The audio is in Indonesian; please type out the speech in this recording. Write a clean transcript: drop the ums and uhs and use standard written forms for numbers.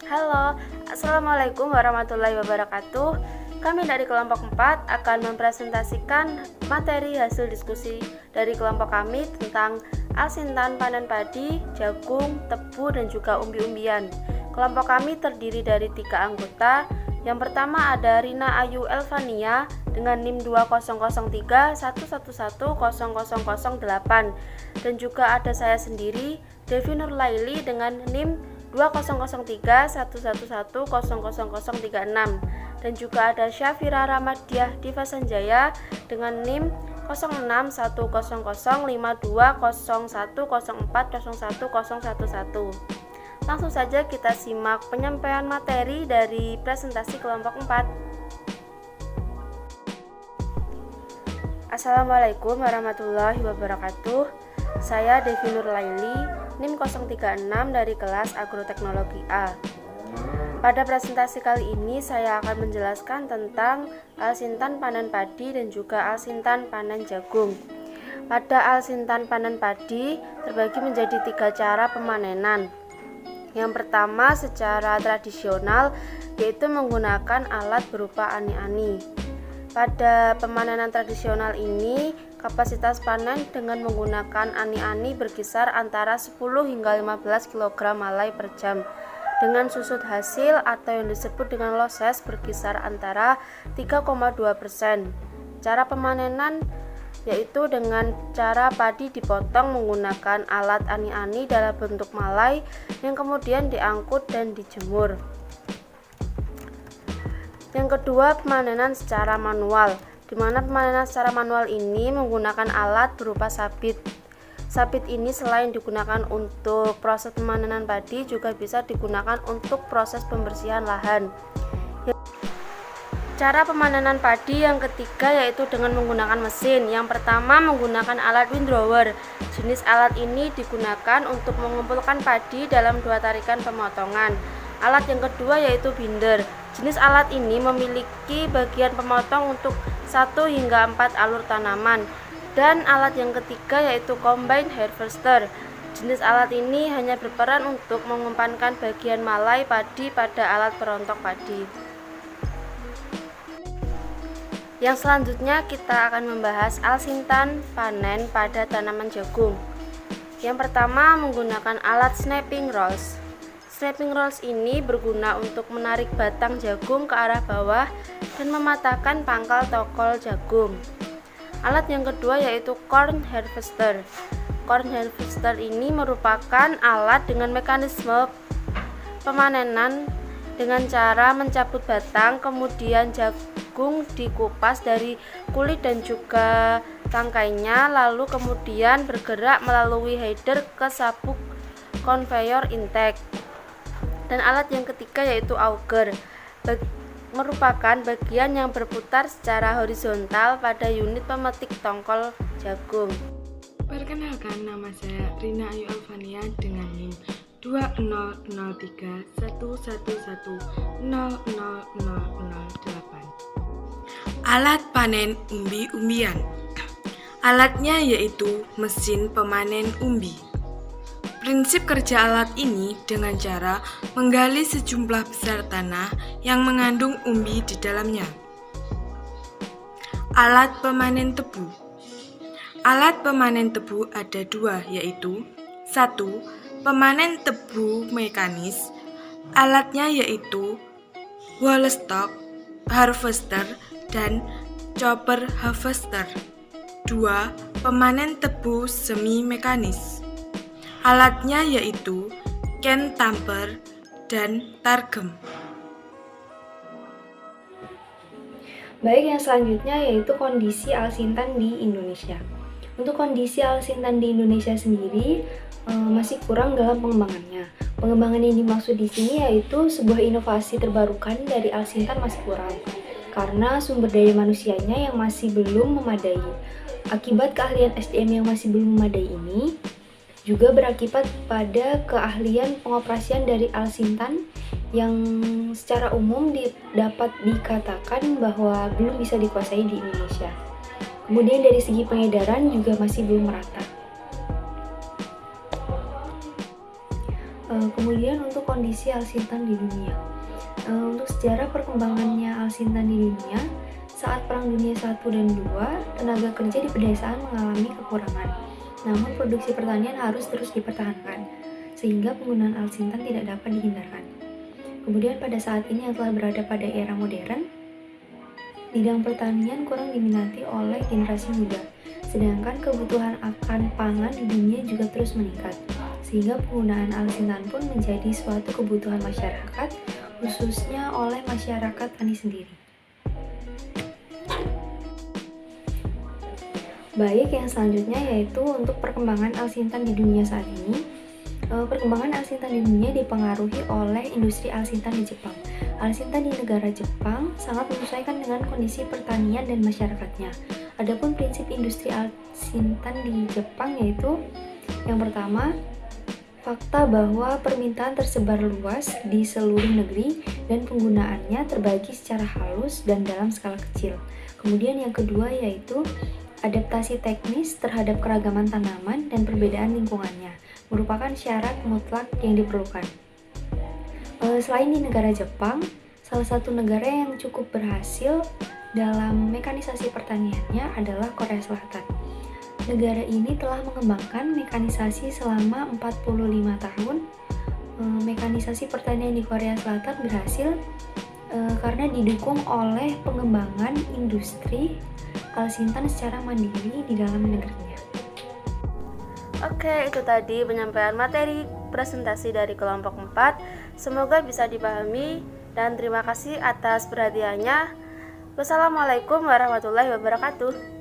Halo, Assalamualaikum warahmatullahi wabarakatuh. Kami dari kelompok 4 akan mempresentasikan materi hasil diskusi dari kelompok kami tentang alsintan panen padi, jagung, tebu, dan juga umbi-umbian. Kelompok kami terdiri dari 3 anggota. Yang pertama ada Rina Ayu Elvania dengan NIM 200311100008, dan juga ada saya sendiri, Devi Nurlaili dengan NIM 200311100036, dan juga ada Syafira Ramadiah Diva Sanjaya dengan NIM 06105201040111. Langsung saja kita simak penyampaian materi dari presentasi kelompok 4. Assalamualaikum warahmatullahi wabarakatuh. Saya Devi Nurlaili, NIM 036 dari kelas Agroteknologi A. Pada presentasi kali ini saya akan menjelaskan tentang alsintan panen padi dan juga alsintan panen jagung. Pada alsintan panen padi terbagi menjadi 3 cara pemanenan. Yang pertama secara tradisional, yaitu menggunakan alat berupa ani-ani. Pada pemanenan tradisional ini, kapasitas panen dengan menggunakan ani-ani berkisar antara 10 hingga 15 kg malai per jam, dengan susut hasil atau yang disebut dengan loses berkisar antara 3,2%. Cara pemanenan yaitu dengan cara padi dipotong menggunakan alat ani-ani dalam bentuk malai yang kemudian diangkut dan dijemur. Yang kedua, pemanenan secara manual, di mana pemanenan secara manual ini menggunakan alat berupa sabit. Sabit ini selain digunakan untuk proses pemanenan padi, juga bisa digunakan untuk proses pembersihan lahan. Cara pemanenan padi yang ketiga yaitu dengan menggunakan mesin. Yang pertama menggunakan alat windrower. Jenis alat ini digunakan untuk mengumpulkan padi dalam 2 tarikan pemotongan. Alat yang kedua yaitu binder. Jenis alat ini memiliki bagian pemotong untuk 1 hingga 4 alur tanaman. Dan alat yang ketiga yaitu combine harvester. Jenis alat ini hanya berperan untuk mengumpankan bagian malai padi pada alat perontok padi. Yang selanjutnya kita akan membahas alsintan panen pada tanaman jagung. Yang pertama menggunakan alat snapping rolls. Snapping rolls ini berguna untuk menarik batang jagung ke arah bawah dan mematahkan pangkal tokol jagung. Alat yang kedua yaitu corn harvester. Corn harvester ini merupakan alat dengan mekanisme pemanenan dengan cara mencabut batang, kemudian jagung dikupas dari kulit dan juga tangkainya, lalu kemudian bergerak melalui header ke sabuk conveyor intake. Dan alat yang ketiga yaitu auger, merupakan bagian yang berputar secara horizontal pada unit pemetik tongkol jagung. Perkenalkan, nama saya Rina Ayu Elvania dengan NIM 200311100008. Alat panen umbi-umbian. Alatnya yaitu mesin pemanen umbi. Prinsip kerja alat ini dengan cara menggali sejumlah besar tanah yang mengandung umbi di dalamnya. Alat pemanen tebu. Alat pemanen tebu ada 2, yaitu 1. Pemanen tebu mekanis. Alatnya yaitu whole-stalk harvester dan chopper harvester. 2. Pemanen tebu semi mekanis. Alatnya yaitu can tamper dan targem. Baik, yang selanjutnya yaitu kondisi alsintan di Indonesia. Untuk kondisi alsintan di Indonesia sendiri masih kurang dalam pengembangannya. Pengembangan yang dimaksud di sini yaitu sebuah inovasi terbarukan dari alsintan masih kurang karena sumber daya manusianya yang masih belum memadai. Akibat keahlian SDM yang masih belum memadai ini juga berakibat pada keahlian pengoperasian dari alsintan yang secara umum dapat dikatakan bahwa belum bisa dikuasai di Indonesia. Kemudian dari segi pengedaran juga masih belum merata. Kemudian untuk kondisi alsintan di dunia. Untuk sejarah perkembangannya alsintan di dunia, saat Perang Dunia I dan II, tenaga kerja di pedesaan mengalami kekurangan. Namun produksi pertanian harus terus dipertahankan, sehingga penggunaan alsintan tidak dapat dihindarkan. Kemudian pada saat ini yang telah berada pada era modern, bidang pertanian kurang diminati oleh generasi muda, sedangkan kebutuhan akan pangan di dunia juga terus meningkat, sehingga penggunaan alsintan pun menjadi suatu kebutuhan masyarakat, khususnya oleh masyarakat tani sendiri. Baik, yang selanjutnya yaitu untuk perkembangan alsintan di dunia saat ini. Perkembangan alsintan di dunia dipengaruhi oleh industri alsintan di Jepang. Alsintan di negara Jepang sangat menyesuaikan dengan kondisi pertanian dan masyarakatnya. Adapun prinsip industri alsintan di Jepang yaitu yang pertama, fakta bahwa permintaan tersebar luas di seluruh negeri dan penggunaannya terbagi secara halus dan dalam skala kecil. Kemudian yang kedua yaitu adaptasi teknis terhadap keragaman tanaman dan perbedaan lingkungannya merupakan syarat mutlak yang diperlukan. Selain di negara Jepang, salah satu negara yang cukup berhasil dalam mekanisasi pertaniannya adalah Korea Selatan. Negara ini telah mengembangkan mekanisasi selama 45 tahun. Mekanisasi pertanian di Korea Selatan berhasil karena didukung oleh pengembangan industri alsintan secara mandiri di dalam negerinya. Oke, itu tadi penyampaian materi presentasi dari kelompok 4. Semoga bisa dipahami dan terima kasih atas perhatiannya. Wassalamualaikum warahmatullahi wabarakatuh.